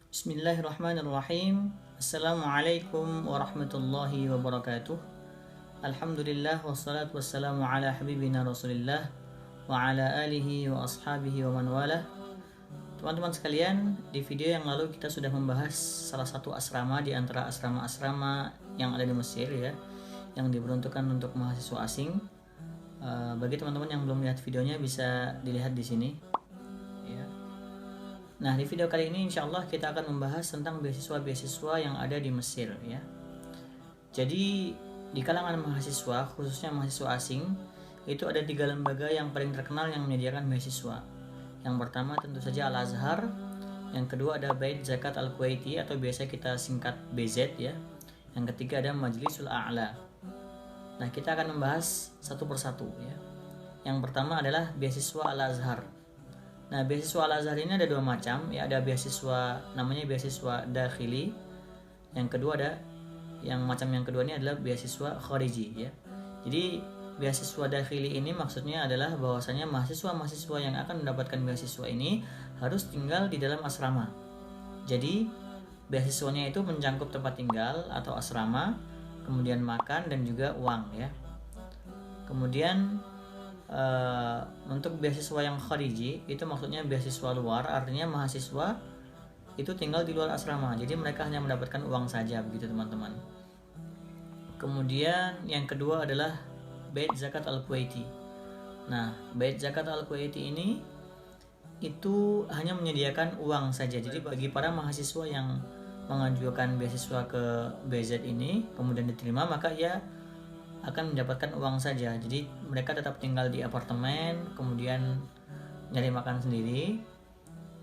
Bismillahirrahmanirrahim. Assalamualaikum warahmatullahi wabarakatuh. Alhamdulillah wassalatu wassalamu ala habibina Rasulillah wa ala alihi wa ashabihi wa man walah. Teman-teman sekalian, di video yang lalu kita sudah membahas salah satu asrama di antara asrama-asrama yang ada di Mesir ya, yang diperuntukkan untuk mahasiswa asing. Bagi teman-teman yang belum lihat videonya bisa dilihat di sini. Nah, di video kali ini insya Allah kita akan membahas tentang beasiswa-beasiswa yang ada di Mesir ya. Jadi di kalangan mahasiswa, khususnya mahasiswa asing, itu ada 3 lembaga yang paling terkenal yang menyediakan beasiswa. Yang pertama tentu saja Al-Azhar, yang kedua ada Bait Zakat Al-Kuwaiti atau biasa kita singkat BZ ya. Yang ketiga ada Majlisul A'la. Nah, kita akan membahas satu persatu ya. Yang pertama adalah beasiswa Al-Azhar. Nah, beasiswa Al-Azhar ini ada 2 macam ya, ada beasiswa namanya beasiswa dakhili. Yang kedua ada yang kedua ini adalah beasiswa khariji ya. Jadi beasiswa dakhili ini maksudnya adalah bahwasanya mahasiswa-mahasiswa yang akan mendapatkan beasiswa ini harus tinggal di dalam asrama. Jadi beasiswanya itu mencakup tempat tinggal atau asrama, kemudian makan dan juga uang ya. Kemudian untuk beasiswa yang khariji itu maksudnya beasiswa luar, artinya mahasiswa itu tinggal di luar asrama, jadi mereka hanya mendapatkan uang saja begitu teman-teman. Kemudian yang kedua adalah Bait Zakat Al-Kuwaiti. Nah, Bait Zakat Al-Kuwaiti ini itu hanya menyediakan uang saja, jadi bagi para mahasiswa yang mengajukan beasiswa ke BZ ini kemudian diterima, maka ia akan mendapatkan uang saja. Jadi mereka tetap tinggal di apartemen, kemudian nyari makan sendiri.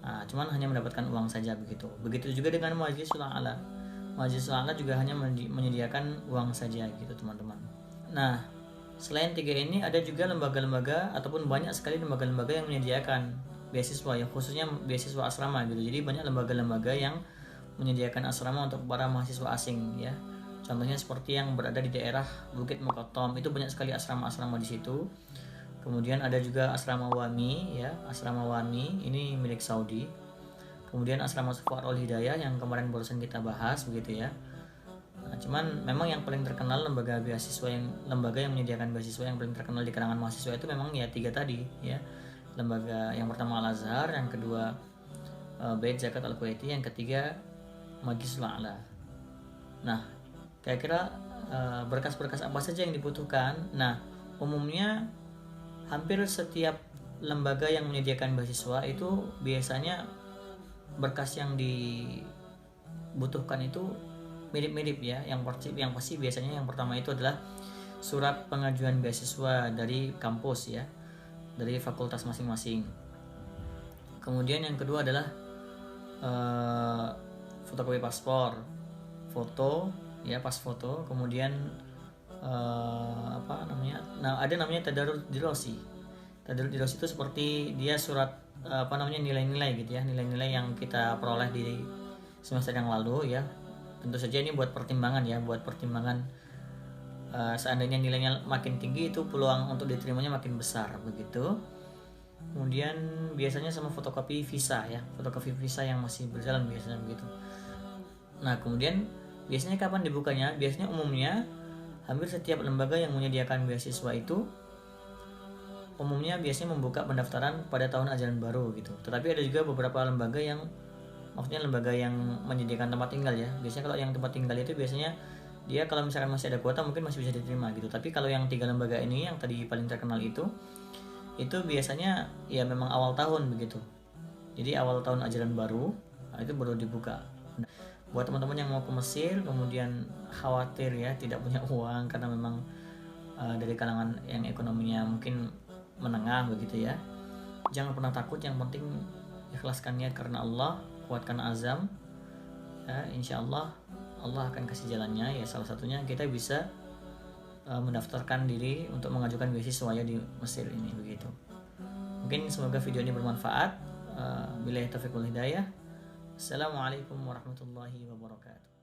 Nah, cuman hanya mendapatkan uang saja begitu. Begitu juga dengan Majlisul A'la. Majlisul A'la juga hanya menyediakan uang saja gitu teman-teman. Nah, selain 3 ini ada juga lembaga-lembaga ataupun banyak sekali lembaga-lembaga yang menyediakan beasiswa ya, khususnya beasiswa asrama gitu. Jadi banyak lembaga-lembaga yang menyediakan asrama untuk para mahasiswa asing ya. Contohnya seperti yang berada di daerah Bukit Muqattam, itu banyak sekali asrama-asrama di situ. Kemudian ada juga asrama Wami ya, asrama Wami ini milik Saudi. Kemudian asrama Sufarul Hidayah yang kemarin barusan kita bahas begitu ya. Nah, cuman memang yang paling terkenal lembaga yang menyediakan beasiswa yang paling terkenal di kalangan mahasiswa itu memang ya 3 tadi ya. Lembaga yang pertama Al-Azhar, yang kedua Bait Zakat Al-Kuwaiti, yang ketiga Majlisul A'la. Nah, kira-kira berkas-berkas apa saja yang dibutuhkan? Nah, umumnya hampir setiap lembaga yang menyediakan beasiswa itu biasanya berkas yang dibutuhkan itu mirip-mirip ya. Yang pasti biasanya yang pertama itu adalah surat pengajuan beasiswa dari kampus ya, dari fakultas masing-masing. Kemudian yang kedua adalah fotokopi paspor, foto ya, pas foto. Kemudian ada namanya tadarus dirosi. Tadarus dirosi itu seperti dia surat nilai-nilai gitu ya, nilai-nilai yang kita peroleh di semester yang lalu ya. Tentu saja ini buat pertimbangan ya, seandainya nilainya makin tinggi itu peluang untuk diterimanya makin besar begitu. Kemudian biasanya sama fotokopi visa ya, fotokopi visa yang masih berjalan biasanya begitu. Nah, kemudian biasanya kapan dibukanya? Biasanya umumnya hampir setiap lembaga yang menyediakan beasiswa itu umumnya biasanya membuka pendaftaran pada tahun ajaran baru gitu. Tetapi ada juga beberapa lembaga yang menyediakan tempat tinggal ya. Biasanya kalau yang tempat tinggal itu biasanya dia kalau misalkan masih ada kuota mungkin masih bisa diterima gitu. Tapi kalau yang 3 lembaga ini yang tadi paling terkenal itu biasanya ya memang awal tahun begitu. Jadi awal tahun ajaran baru, itu baru dibuka. Buat teman-teman yang mau ke Mesir kemudian khawatir ya tidak punya uang karena memang dari kalangan yang ekonominya mungkin menengah begitu ya, jangan pernah takut. Yang penting ikhlaskan niat karena Allah, kuatkan azam ya, insya Allah Allah akan kasih jalannya ya. Salah satunya kita bisa mendaftarkan diri untuk mengajukan beasiswa ya di Mesir ini begitu. Mungkin semoga video ini bermanfaat. Billahi taufiq wal hidayah. Assalamualaikum warahmatullahi wabarakatuh.